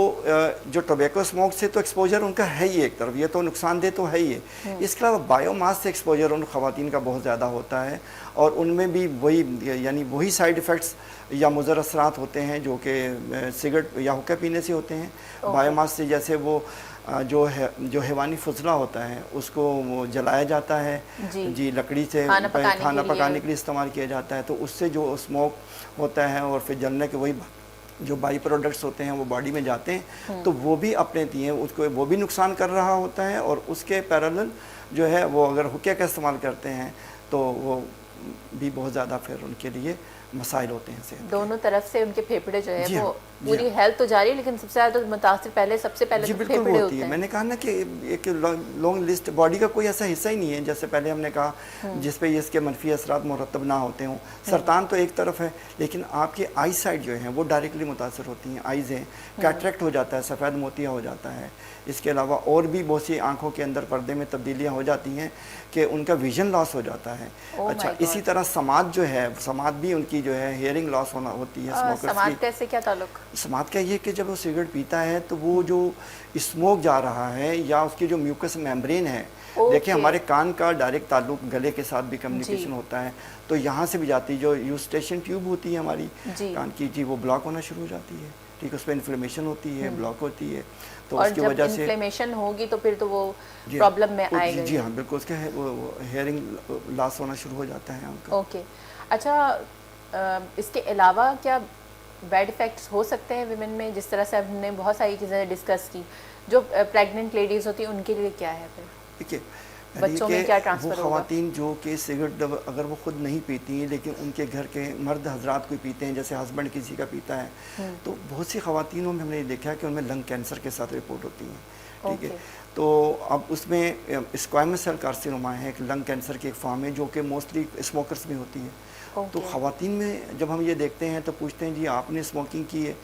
जो टोबैको स्मोक से तो एक्सपोजर उनका है ही एक तरफ, ये तो नुकसानदेह तो है ही है। इसके अलावा बायोमास से एक्सपोजर उन ख़वातीन का बहुत ज़्यादा होता है, और उनमें भी वही यानी वही साइड इफ़ेक्ट्स या मुज़र असरात होते हैं जो कि सिगरेट या हुक्का पीने से होते हैं। बायोमास से जैसे वो जो हैवानी फजला होता है उसको वो जलाया जाता है जी, लकड़ी से खाना पकाने के लिए इस्तेमाल किया जाता है। तो उससे जो स्मोक होता है और फिर जलने के वही जो बाई प्रोडक्ट्स होते हैं वो बॉडी में जाते हैं, तो वो भी अपने दिए उसको वो भी नुकसान कर रहा होता है। और उसके पैरेलल जो है वो अगर हुक्के का इस्तेमाल करते हैं तो वो भी बहुत ज़्यादा फिर उनके लिए मसाइल होते हैं सेहत। दोनों तरफ से उनके फेफड़े जो है वो पूरी हेल्थ तो जारी है, लेकिन सबसे ज़्यादा मुतासिर सबसे पहले जी तो बिल्कुल फेफड़े होती है। मैंने कहा ना कि एक लॉन्ग लिस्ट, बॉडी का कोई ऐसा हिस्सा ही नहीं है जैसे पहले हमने कहा जिस पे इसके मनफी असरात मुरतब ना होते हों। सरतान तो एक तरफ है, लेकिन आपकी आई साइड जो है वो डायरेक्टली मुतासर होती हैं। आइज़ हैं, कैटरेक्ट हो जाता है, सफ़ेद मोतिया हो जाता है। इसके अलावा और भी बहुत सी आँखों के अंदर पर्दे में तब्दीलियाँ हो जाती हैं कि उनका विजन लॉस हो जाता है। अच्छा, इसी तरह समात जो है, समात भी उनकी जो है हियरिंग लॉस होती है स्मोकर्स की। समात कैसे, क्या ताल्लुक? समात का ये कि जब वो सिगरेट पीता है तो वो जो स्मोक जा रहा है या उसकी जो म्यूकस मेम्ब्रेन है, देखिए हमारे कान का डायरेक्ट ताल्लुक गले के साथ भी कम्युनिकेशन होता है, तो यहाँ से भी जाती जो यूस्टेशन ट्यूब होती है हमारी कान की जी, वो ब्लॉक होना शुरू हो जाती है। ठीक है, उस पर इन्फ्लेमेशन होती है, ब्लॉक होती है, तो उसकी वजह से इन्फ्लेमेशन होगी तो फिर तो वो प्रॉब्लम में आएगा। जी हाँ बिल्कुल, उसका हेयरिंग लॉस होना शुरू हो जाता है उनका। ओके, अच्छा इसके अलावा क्या बैड इफ़ेक्ट्स हो सकते हैं विमेन में? जिस तरह से हमने बहुत सारी चीज़ें डिस्कस की, जो प्रेग्नेंट लेडीज़ होती हैं उनके लिए क्या है फिर? देखिए, बच्चों में क्या ट्रांसफ़र होगा? ख़वातीन जो कि सिगरेट अगर वो खुद नहीं पीती हैं लेकिन उनके घर के मर्द हजरात कोई पीते हैं, जैसे हस्बैंड किसी का पीता है, तो बहुत सी ख़वातीनों में हमने देखा है कि उनमें लंग कैंसर के साथ रिपोर्ट होती हैं। ठीक है, तो अब उसमें स्क्वायमस सेल कार्सिनोमा है, एक लंग कैंसर की एक फॉर्म है जो कि मोस्टली स्मोकर्स में होती है। तो ख़वातीन में जब हम ये देखते हैं तो पूछते हैं जी आपने स्मोकिंग की है,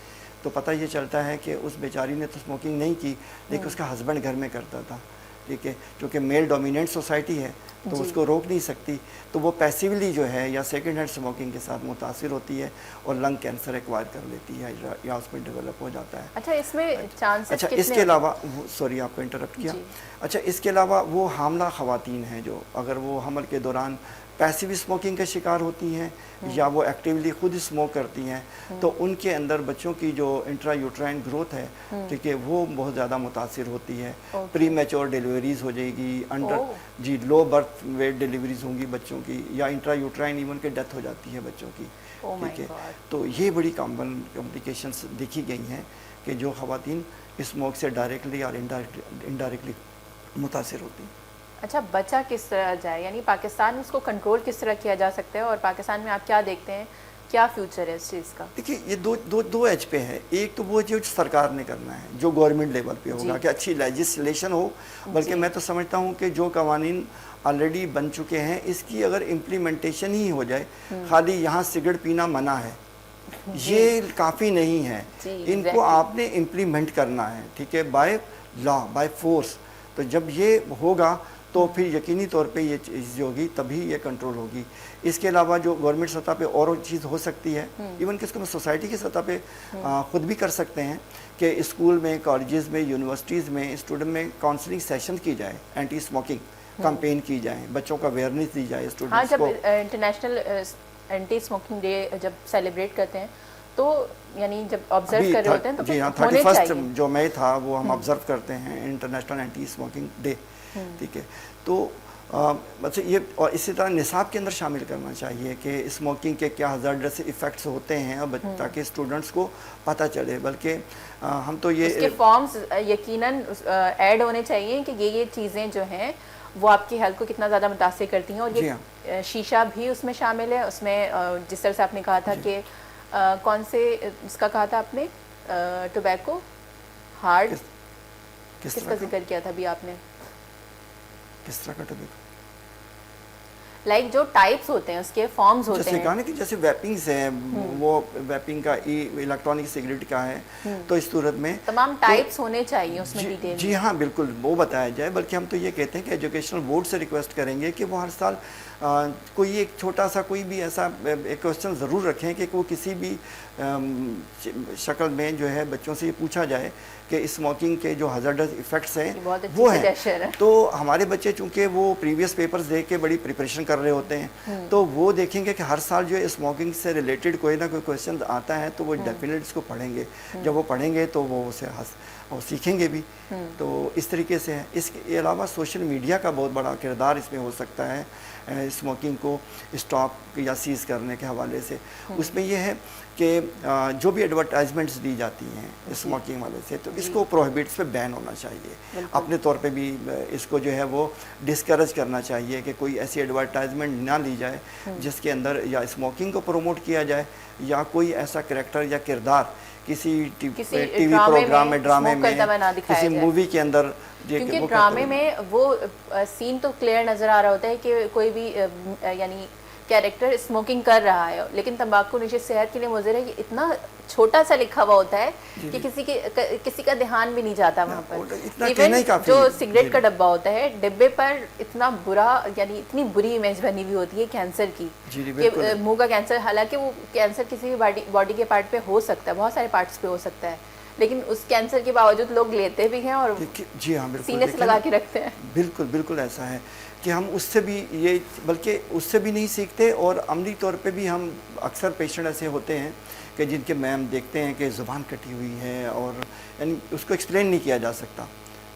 तो पता ये चलता है कि उस बेचारी ने तो स्मोकिंग नहीं की, लेकिन उसका हस्बैंड घर में करता था। ठीक है, क्योंकि मेल डोमिनेंट सोसाइटी है तो उसको रोक नहीं सकती, तो वो पैसिवली जो है या सेकेंड हैंड स्मोकिंग के साथ मुतासिर होती है और लंग कैंसर एक्वायर कर लेती है या उसमें डेवलप हो जाता है। अच्छा, इसमें चांसेस अच्छा, इसके अलावा सॉरी आपको इंटरप्ट किया। अच्छा, इसके अलावा वो हामला ख़वातीन हैं जो अगर वो हमल के दौरान पैसिव स्मोकिंग का शिकार होती हैं या वो एक्टिवली खुद स्मोक करती हैं, तो उनके अंदर बच्चों की जो इंट्रा यूट्राइन ग्रोथ है, ठीक है, वो बहुत ज़्यादा मुतासिर होती है। प्री मैच्योर डिलीवरीज हो जाएगी, अंडर जी लो बर्थ वेट डिलीवरीज होंगी बच्चों की, या इंट्रा यूट्राइन इवन के डेथ हो जाती है बच्चों की। ठीक है, तो ये बड़ी कॉमन कॉम्प्लिकेशंस देखी गई हैं कि जो ख़वातीन स्मोक से डायरेक्टली और इनडायरेक्टली मुतासिर होती हैं। अच्छा, बचा किस तरह जाए, यानी पाकिस्तान में इसको कंट्रोल किस तरह किया जा सकता है, और पाकिस्तान में आप क्या देखते हैं, क्या फ्यूचर है इस चीज़ का? देखिए, ये दो एज पे है। एक तो वो जो सरकार ने करना है, जो गवर्नमेंट लेवल पे होगा कि अच्छी लेजिस्लेशन हो, बल्कि मैं तो समझता हूँ कि जो कवानीन ऑलरेडी बन चुके हैं इसकी अगर इम्प्लीमेंटेशन ही हो जाए, खाली यहाँ सिगरेट पीना मना है ये काफ़ी नहीं है, इनको आपने इम्प्लीमेंट करना है। ठीक है, बाय लॉ, बाय फोर्स। तो जब ये होगा तो फिर यकीनी तौर पे ये चीज़ होगी, तभी ये कंट्रोल होगी। इसके अलावा जो गवर्नमेंट सतह पे और चीज़ हो सकती है, इवन कि इसको सोसाइटी की सतह पे खुद भी कर सकते हैं कि स्कूल में, कॉलेजेस में, यूनिवर्सिटीज़ में स्टूडेंट में काउंसलिंग सेशन की जाए, एंटी स्मोकिंग कैंपेन की जाए, बच्चों का अवेयरनेस दी जाए स्टूडेंट्स को। इंटरनेशनल एंटी स्मोकिंग डे जब सेलिब्रेट करते हैं तो यानी जब ऑब्जर्व कर रहे होते हैं तो जी हाँ, 31 जो मई था वो हम ऑब्जर्व करते हैं इंटरनेशनल एंटी स्मोकिंग डे। ठीक है, तो मतलब ये और इसी तरह निसाब के अंदर शामिल करना चाहिए कि स्मोकिंग के क्या हज़ार्डस इफ़ेक्ट्स होते हैं, और ताकि स्टूडेंट्स को पता चले। बल्कि हम तो ये उसके फॉर्म्स यकीनन ऐड होने चाहिए कि ये चीज़ें जो हैं वो आपकी हेल्थ को कितना ज़्यादा मुतासिर करती हैं। और ये शीशा भी उसमें शामिल है। उसमें जिस तरह से आपने कहा था कि कौन से इसका कहा था आपने, टोबैको हार्ड, किसका जिक्र किया था अभी आपने? किस तरह का टोबैको? लाइक जो टाइप्स होते हैं उसके फॉर्म्स होते हैं, जैसे कि जैसे वैपिंग्स हैं, वो वैपिंग का इलेक्ट्रॉनिक सिगरेट का है, तो इस सूरत में तमाम टाइप्स होने चाहिए उसमें डिटेल। जी हाँ, बिल्कुल वो बताया जाए। बल्कि हम तो ये कहते हैं कि एजुकेशनल बोर्ड से रिक्वेस्ट करेंगे कि वो हर साल कोई एक छोटा सा कोई भी ऐसा एक क्वेश्चन ज़रूर रखें कि वो किसी भी शक्ल में जो है बच्चों से ये पूछा जाए कि स्मोकिंग के जो हज़ार्डस इफ़ेक्ट्स हैं वो हैं। तो हमारे बच्चे चूँकि वो प्रीवियस पेपर्स देख के बड़ी प्रिपरेशन कर रहे होते हैं, तो वो देखेंगे कि हर साल जो है स्मोकिंग से रिलेटेड कोई ना कोई क्वेश्चन आता है, तो वो डेफिनेटली इसको पढ़ेंगे। जब वो पढ़ेंगे तो वो उसे और सीखेंगे भी। तो इस तरीके से है। इसके अलावा सोशल मीडिया का बहुत बड़ा किरदार इसमें हो सकता है स्मोकिंग को स्टॉप या सीज़ करने के हवाले से। उसमें यह है कि जो भी एडवर्टाइजमेंट्स दी जाती हैं स्मोकिंग वाले से, तो इसको प्रोहिबिट्स पे बैन होना चाहिए। अपने तौर पे भी इसको जो है वो डिस्करेज करना चाहिए कि कोई ऐसी एडवर्टाइजमेंट ना ली जाए जिसके अंदर या स्मोकिंग को प्रमोट किया जाए या कोई ऐसा करैक्टर या किरदार किसी टीवी प्रोग्राम में, ड्रामे में, किसी मूवी के अंदर। क्योंकि ड्रामे में वो सीन तो क्लियर नज़र आ रहा होता है कि कोई भी यानी कैरेक्टर स्मोकिंग कर रहा है, लेकिन तंबाकू नोशी सेहत के लिए मुज़र है। कि इतना छोटा सा लिखा हुआ होता है कि किसी का ध्यान भी नहीं जाता वहाँ पर। इवन जो सिगरेट का डब्बा होता है, डिब्बे पर इतना बुरा यानी इतनी बुरी इमेज बनी हुई होती है कैंसर की, कि मुंह का कैंसर। हालांकि वो कैंसर किसी भी बॉडी के पार्ट पे हो सकता है, बहुत सारे पार्ट्स पे हो सकता है, लेकिन उस कैंसर के बावजूद लोग लेते भी हैं और जी हाँ, बिल्कुल सीने से लगा के रखते हैं। बिल्कुल बिल्कुल ऐसा है कि हम उससे भी ये, बल्कि उससे भी नहीं सीखते। और अमली तौर पे भी हम अक्सर पेशेंट ऐसे होते हैं कि जिनके मैम देखते हैं कि ज़ुबान कटी हुई है और यानी उसको एक्सप्लेन नहीं किया जा सकता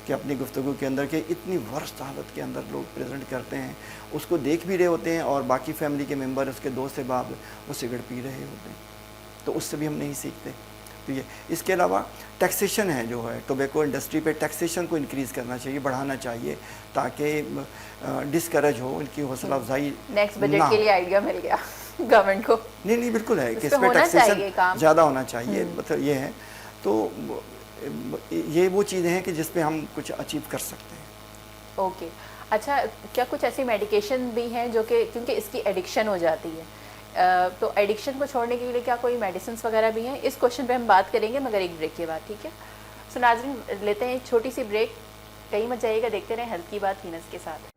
कि अपनी गुफ्तगू के अंदर कि इतनी वर्स्ट हालत के अंदर लोग प्रेजेंट करते हैं, उसको देख भी रहे होते हैं और बाकी फैमिली के मेम्बर, उसके दोस्त अहबाब वो सिगरेट पी रहे होते हैं, तो उससे भी हम नहीं सीखते। तो ये इसके अलावा टैक्सेशन है जो है, टोबैको इंडस्ट्री पे टैक्सेशन को इंक्रीज़ करना चाहिए, बढ़ाना चाहिए, ताकि डिस्करेज हो, उनकी हौसला अफजाई। नेक्स्ट बजट के लिए आइडिया मिल गया गवर्नमेंट को। नहीं बिल्कुल है कि इस पर टैक्सेशन ज़्यादा होना चाहिए। मतलब ये है, तो ये वो चीज़ें हैं कि जिस पे हम कुछ अचीव कर सकते हैं। ओके, अच्छा, क्या कुछ ऐसी मेडिकेशन भी हैं जो कि क्योंकि इसकी एडिक्शन हो जाती है, तो एडिक्शन को छोड़ने के लिए क्या कोई मेडिसिन वगैरह भी हैं? इस क्वेश्चन पे हम बात करेंगे मगर एक ब्रेक के बाद, ठीक है? सो नाज़रीन, लेते हैं एक छोटी सी ब्रेक। कहीं मत जाइएगा, देखते रहें हेल्थ की बात वीनस के साथ।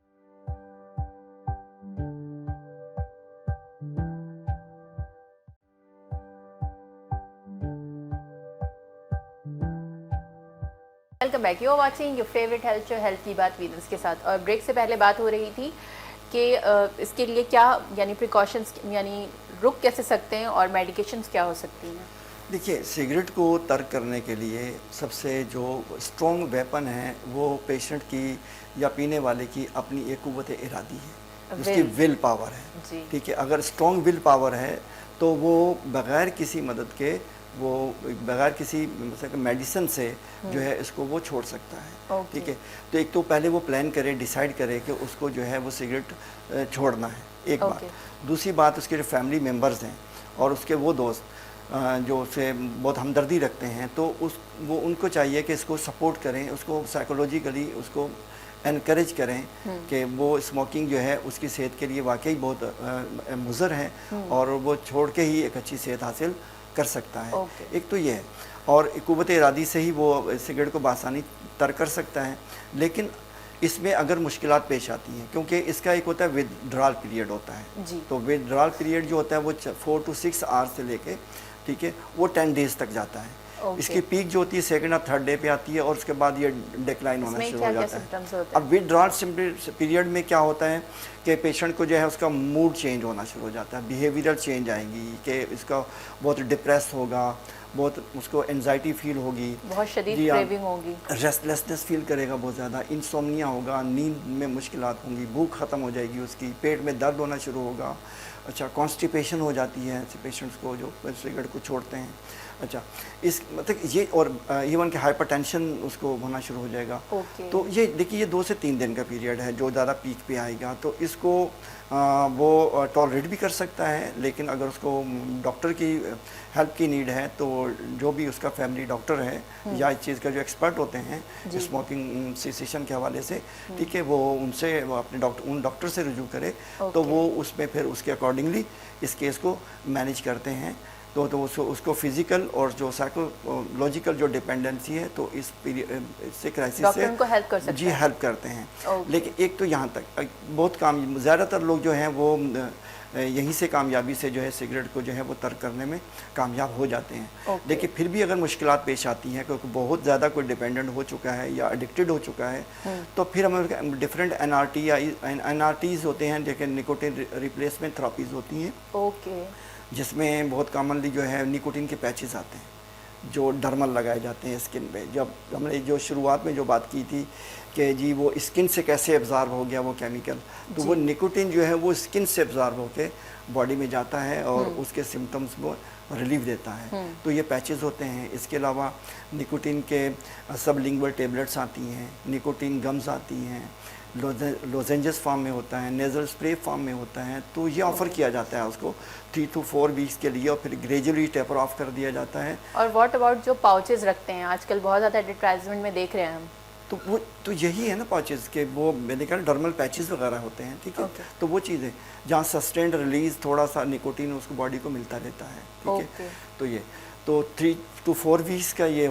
Welcome back, you are watching your favourite health show health की बात वीनस के साथ। और ब्रेक से पहले बात हो रही थी कि इसके लिए क्या यानी प्रिकॉशंस, यानी रुक कैसे सकते हैं और मेडिकेशंस क्या हो सकती हैं? देखिए, सिगरेट को तर्क करने के लिए सबसे जो स्ट्रॉन्ग वेपन है वो पेशेंट की या पीने वाले की अपनी एक कुव्वत इरादी है, उसकी विल पावर है। ठीक है, अगर स्ट्रॉन्ग विल पावर है तो वो बग़ैर किसी मदद के, वो बग़ैर किसी मतलब मेडिसिन से जो है इसको वो छोड़ सकता है। ठीक है, तो एक तो पहले वो प्लान करे, डिसाइड करे कि उसको जो है वो सिगरेट छोड़ना है, एक बात। दूसरी बात, उसके जो फैमिली मेम्बर्स हैं और उसके वो दोस्त जो उससे बहुत हमदर्दी रखते हैं, तो वो उनको चाहिए कि इसको सपोर्ट करें, उसको साइकोलॉजिकली उसको एनकरेज करें कि वो स्मोकिंग जो है उसकी सेहत के लिए वाकई बहुत मुज़र है और वो छोड़ के ही एक अच्छी सेहत हासिल कर सकता है। एक तो ये है, और कुव्वत इरादी से ही वो सिगरेट को बासानी तर्क कर सकता है। लेकिन इसमें अगर मुश्किलात पेश आती हैं, क्योंकि इसका एक होता है विदड्रॉल पीरियड होता है, तो विदड्रॉल पीरियड जो होता है वो 4 to 6 आवर्स से लेके, ठीक है, वो 10 डेज तक जाता है। इसकी पीक जो होती है सेकंड और थर्ड डे पे आती है और उसके बाद ये डिक्लाइन होना शुरू हो जाता है। अब विदड्रॉल पीरियड में क्या होता है कि पेशेंट को जो है उसका मूड चेंज होना शुरू हो जाता है, बिहेवियरल चेंज आएंगी कि इसका बहुत डिप्रेस होगा, बहुत उसको एनजाइटी फील होगी, बहुत शदीद जी हाँ, क्रेविंग होगी, रेस्टलेसनेस फील करेगा बहुत ज़्यादा, इंसोम्निया होगा, नींद में मुश्किलात होंगी, भूख ख़त्म हो जाएगी उसकी, पेट में दर्द होना शुरू होगा। अच्छा, कॉन्स्टिपेशन हो जाती है ऐसे पेशेंट्स को जो सिगरेट को छोड़ते हैं। अच्छा, इस मतलब ये, और इवन के हाइपरटेंशन उसको होना शुरू हो जाएगा। तो ये देखिए, ये 2 से 3 दिन का पीरियड है जो ज़्यादा पीक पे आएगा, तो इसको वो टॉलरेट भी कर सकता है, लेकिन अगर उसको डॉक्टर की हेल्प की नीड है तो जो भी उसका फैमिली डॉक्टर है या इस चीज़ का जो एक्सपर्ट होते हैं स्मोकिंग सेसेशन के हवाले से, ठीक है, वो उनसे, वो अपने उन डॉक्टर से रुजू करे, तो वो उसमें फिर उसके अकॉर्डिंगली इस केस को मैनेज करते हैं। तो उसको फिजिकल और जो साइकोलॉजिकल जो डिपेंडेंसी है, तो इससे क्राइसिस से उनको हेल्प कर सकते जी हेल्प करते हैं। लेकिन एक तो यहाँ तक बहुत ज़्यादातर लोग जो हैं वो यहीं से कामयाबी से जो है सिगरेट को जो है वो तर्क करने में कामयाब हो जाते हैं। लेकिन फिर भी अगर मुश्किलात पेश आती हैं, क्योंकि बहुत ज़्यादा कोई डिपेंडेंट हो चुका है या एडिक्टेड हो चुका है, तो फिर हमें डिफरेंट NRT या NRTs होते हैं, लेकिन निकोटिन रिप्लेसमेंट थेरेपीज होती हैं, जिसमें बहुत कॉमनली जो है निकोटिन के पैचेस आते हैं जो डर्मल लगाए जाते हैं स्किन पे। जब हमने जो शुरुआत में जो बात की थी कि जी वो स्किन से कैसे एब्जॉर्ब हो गया वो केमिकल, तो वो निकोटिन जो है वो स्किन से एब्जॉर्ब होके बॉडी में जाता है और उसके सिम्टम्स को रिलीफ देता है। तो ये पैचेस होते हैं। इसके अलावा निकोटिन के सबलिंगुअल टेबलेट्स आती हैं, निकोटिन गम्स आती हैं, लोजेंजेस फॉर्म में होता है, नेज़ल स्प्रे फॉर्म में होता है। तो ये ऑफ़र किया जाता है उसको 3 to 4 वीक्स के लिए, और फिर ग्रेजुअली टेपर ऑफ कर दिया जाता है। और व्हाट अबाउट जो पाउचेस रखते हैं आजकल बहुत ज़्यादा एडवर्टाइजमेंट में देख रहे हैं हम, तो वो तो यही है ना पाउचेस के, वो मैंने कहा डर्मल पैचेस वगैरह होते हैं, ठीक है। तो वो चीज़ है जहाँ सस्टेन्ड रिलीज थोड़ा सा निकोटीन उसको बॉडी को मिलता रहता है, ठीक है। तो ये तो 3 to 4 वीक्स का ये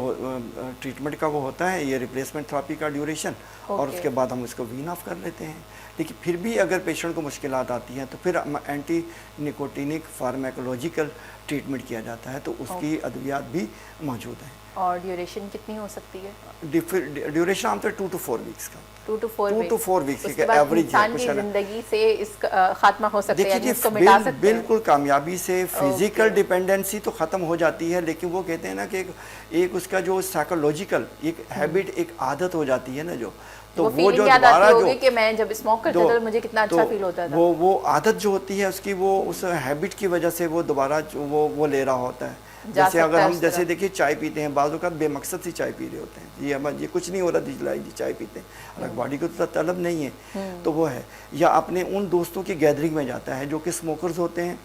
ट्रीटमेंट का वो होता है, ये रिप्लेसमेंट थेरेपी का ड्यूरेशन, और उसके बाद हम इसको वीन ऑफ कर लेते हैं। लेकिन फिर भी अगर पेशेंट को मुश्किलात आती हैं तो फिर एंटी निकोटिनिक फार्माकोलॉजिकल ट्रीटमेंट किया जाता है, तो उसकी अद्वियात भी मौजूद हैं। और ड्यूरेशन कितनी हो सकती है? ड्यूरेशन आमतौर 2 to 4 वीक्स का, 2 to 4 वीक्स के एवरेज इंसान की जिंदगी से इसका खात्मा हो सकता है, यानी इसको मिटा सकते हैं। बिल्कुल कामयाबी से फिजिकल डिपेंडेंसी तो ख़त्म हो जाती है, लेकिन वो कहते हैं ना कि एक उसका जो साइकोलॉजिकल एक हैबिट, एक आदत हो जाती है ना, जो तो वो जो दोबारा जो कि मैं जब स्मोक करता था तो मुझे कितना अच्छा फील होता था, वो आदत जो होती है उसकी, वो उस हैबिट की वजह से वो दोबारा वो ले रहा होता है। जैसे अगर हम जैसे देखिए चाय पीते हैं, बाज़ औक़ात बेमकसद सी चाय पी रहे होते हैं, ये कुछ नहीं हो रहा, दिखलाई जी चाय पीते हैं, अलग बॉडी को तो तलब नहीं है, तो वो है। या अपने उन दोस्तों की गैदरिंग में जाता है जो कि स्मोकर्स होते हैं,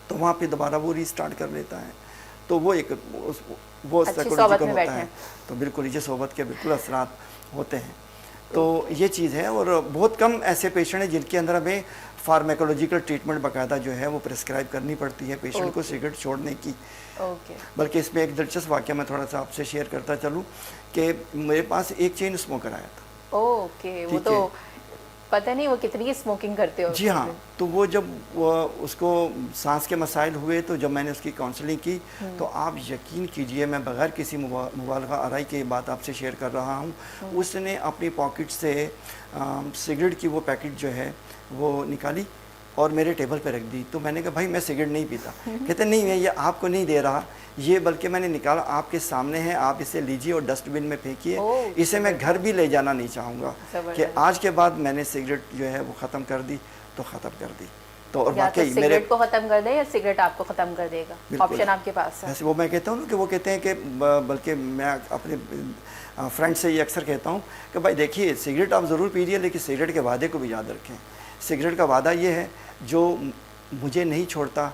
तो वहाँ पे दोबारा वो रीस्टार्ट कर लेता है। तो वो एक वो साइकोलॉजिकल होता है। तो बिल्कुल ये सोबत के बिल्कुल असरात होते हैं। तो ये चीज़ है, और बहुत कम ऐसे पेशेंट हैं जिनके अंदर हमें फार्माकोलॉजिकल ट्रीटमेंट बाकायदा जो है वो प्रिस्क्राइब करनी पड़ती है पेशेंट को सिगरेट छोड़ने की। बल्कि इसमें एक दिलचस्प वाक़या मैं थोड़ा सा आपसे शेयर करता चलूँ कि मेरे पास एक चेन स्मोकर आया था। वो तो पता नहीं वो कितनी स्मोकिंग करते हो। जी हाँ, तो वो जब उसको सांस के मसाइल हुए, तो जब मैंने उसकी काउंसलिंग की, तो आप यकीन कीजिए, मैं बगैर किसी मुबालगा आराई की बात आपसे शेयर कर रहा हूँ, उसने अपनी पॉकेट से सिगरेट की वो पैकेट जो है वो निकाली और मेरे टेबल पे रख दी। तो मैंने कहा भाई मैं सिगरेट नहीं पीता। कहते नहीं, मैं ये आपको नहीं दे रहा, ये बल्कि मैंने निकाला आपके सामने है, आप इसे लीजिए और डस्टबिन में फेंकिए, इसे मैं घर भी ले जाना नहीं चाहूँगा। कि आज के बाद मैंने सिगरेट जो है वो ख़त्म कर दी, तो ख़त्म कर दी। तो और वाकई मेरे को ख़त्म कर दे या सिगरेट आपको ख़त्म कर देगा, ऑप्शन आपके पास है। वैसे वो मैं कहता हूँ ना कि वो कहते हैं कि बल्कि मैं अपने फ्रेंड से ये अक्सर कहता हूँ कि भाई देखिए सिगरेट आप ज़रूर पीजिए, लेकिन सिगरेट के वादे को भी याद रखें। सिगरेट का वादा ये है, जो मुझे नहीं छोड़ता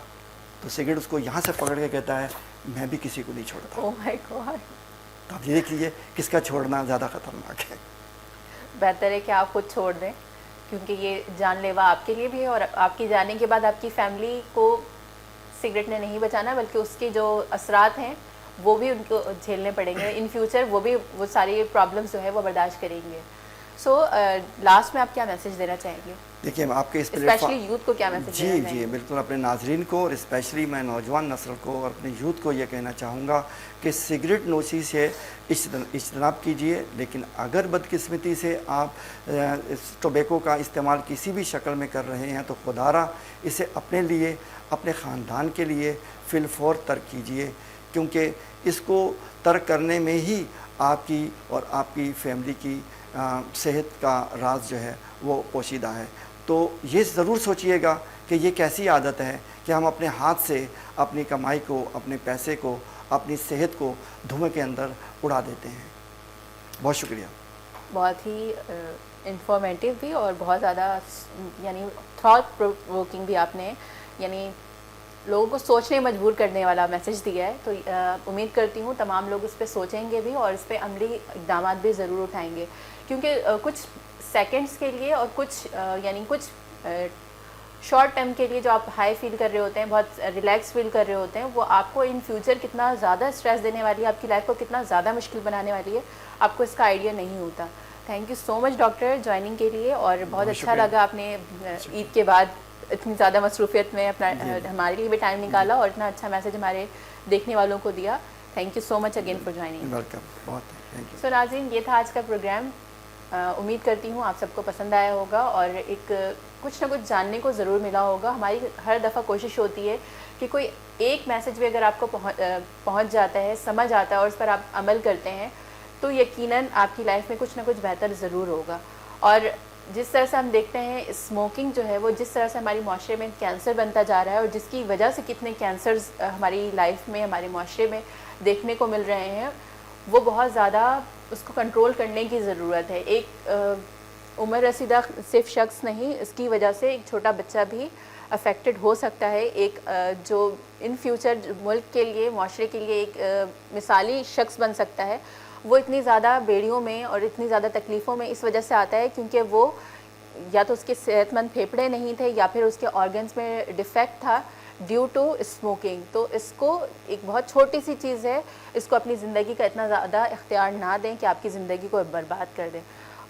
तो सिगरेट उसको यहाँ से पकड़ के कहता है मैं भी किसी को नहीं छोड़ता। Oh my God. तो आप ये देख लीजिए किसका छोड़ना ज़्यादा ख़तरनाक है। बेहतर है कि आप खुद छोड़ दें, क्योंकि ये जानलेवा आपके लिए भी है, और आपकी जाने के बाद आपकी फैमिली को सिगरेट ने नहीं बचाना, बल्कि उसके जो असरात हैं वो भी उनको झेलने पड़ेंगे इन फ्यूचर। वो सारी प्रॉब्लम्स जो है वो बर्दाश्त करेंगे। सो लास्ट में आप क्या मैसेज देना चाहेंगे? देखिए आपके स्पेशली यूथ को क्या मैसेज देना चाहेंगे? जी बिल्कुल, अपने नाजरीन को और स्पेशली मैं नौजवान नस्ल को और अपने यूथ को ये कहना चाहूँगा कि सिगरेट नोशी से इज्तनाब कीजिए। लेकिन अगर बदकिस्मती से आप इस टोबैको का इस्तेमाल किसी भी शक्ल में कर रहे हैं, तो खुदारा इसे अपने लिए, अपने ख़ानदान के लिए फ़िलफ़ौर तर्क कीजिए, क्योंकि इसको तर्क करने में ही आपकी और आपकी फैमिली की सेहत का राज जो है वो पोशीदा है। तो ये ज़रूर सोचिएगा कि ये कैसी आदत है कि हम अपने हाथ से अपनी कमाई को, अपने पैसे को, अपनी सेहत को धुएं के अंदर उड़ा देते हैं। बहुत शुक्रिया। बहुत ही इंफॉर्मेटिव भी और बहुत ज़्यादा यानी थॉट प्रोवोकिंग भी आपने यानी लोगों को सोचने मजबूर करने वाला मैसेज दिया है। तो उम्मीद करती हूँ तमाम लोग इस पर सोचेंगे भी और इस पर अमली इक़दाम भी ज़रूर उठाएंगे, क्योंकि कुछ सेकंड्स के लिए और कुछ यानी कुछ शॉर्ट टर्म के लिए जो आप हाई फील कर रहे होते हैं, बहुत रिलैक्स फील कर रहे होते हैं, वो आपको इन फ्यूचर कितना ज़्यादा स्ट्रेस देने वाली है, आपकी लाइफ को कितना ज़्यादा मुश्किल बनाने वाली है, आपको इसका आइडिया नहीं होता। Thank you so much doctor joining के लिए, और बहुत अच्छा लगा आपने ईद के बाद इतनी ज़्यादा मसरूफियत में अपना हमारे लिए भी टाइम निकाला और इतना अच्छा मैसेज हमारे देखने वालों को दिया। Thank you so much again for joining. Welcome. बहुत थैंक यू। सो नाज़रीन, ये था आज का प्रोग्राम। उम्मीद करती हूँ आप सबको पसंद आया होगा और एक कुछ ना कुछ जानने को ज़रूर मिला होगा। हमारी हर दफ़ा कोशिश होती है कि कोई एक मैसेज भी अगर आपको पहुँच जाता है, समझ आता है और उस पर आप अमल करते हैं, तो यकीनन आपकी लाइफ में कुछ ना कुछ बेहतर ज़रूर होगा। और जिस तरह से हम देखते हैं स्मोकिंग जो है वो जिस तरह से हमारी माशरे में कैंसर बनता जा रहा है और जिसकी वजह से कितने कैंसर्स हमारी लाइफ में, हमारे माशरे में देखने को मिल रहे हैं, वो बहुत ज़्यादा उसको कंट्रोल करने की ज़रूरत है। एक उम्र रसीदा सिर्फ शख्स नहीं, इसकी वजह से एक छोटा बच्चा भी अफेक्टेड हो सकता है। एक जो इन फ्यूचर मुल्क के लिए, माशरे के लिए एक मिसाली शख्स बन सकता है, वो इतनी ज़्यादा बेड़ियों में और इतनी ज़्यादा तकलीफ़ों में इस वजह से आता है क्योंकि वो या तो उसके सेहतमंद फेफड़े नहीं थे या फिर उसके ऑर्गन्स में डिफेक्ट था ड्यू टू स्मोकिंग। तो इसको एक बहुत छोटी सी चीज़ है, इसको अपनी ज़िंदगी का इतना ज़्यादा इख्तियार ना दें कि आपकी ज़िंदगी को बर्बाद कर दें।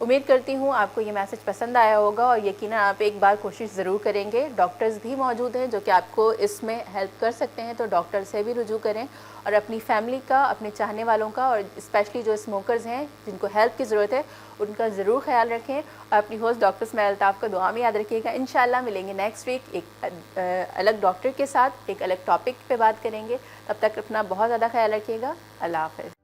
उम्मीद करती हूँ आपको ये मैसेज पसंद आया होगा और यकीनन आप एक बार कोशिश ज़रूर करेंगे। डॉक्टर्स भी मौजूद हैं जो कि आपको इसमें हेल्प कर सकते हैं, तो डॉक्टर से भी रुजू करें और अपनी फैमिली का, अपने चाहने वालों का और स्पेशली जो स्मोकर्स हैं जिनको हेल्प की ज़रूरत है उनका ज़रूर ख्याल रखें। और अपनी होस्ट डॉक्टर स्माइल अल्ताफ़ का दुआ में याद रखिएगा। इंशाल्लाह मिलेंगे नेक्स्ट वीक एक अलग डॉक्टर के साथ, एक अलग टॉपिक पे बात करेंगे। तब तक अपना बहुत ज़्यादा ख्याल रखिएगा। अल्लाह हाफ़िज़।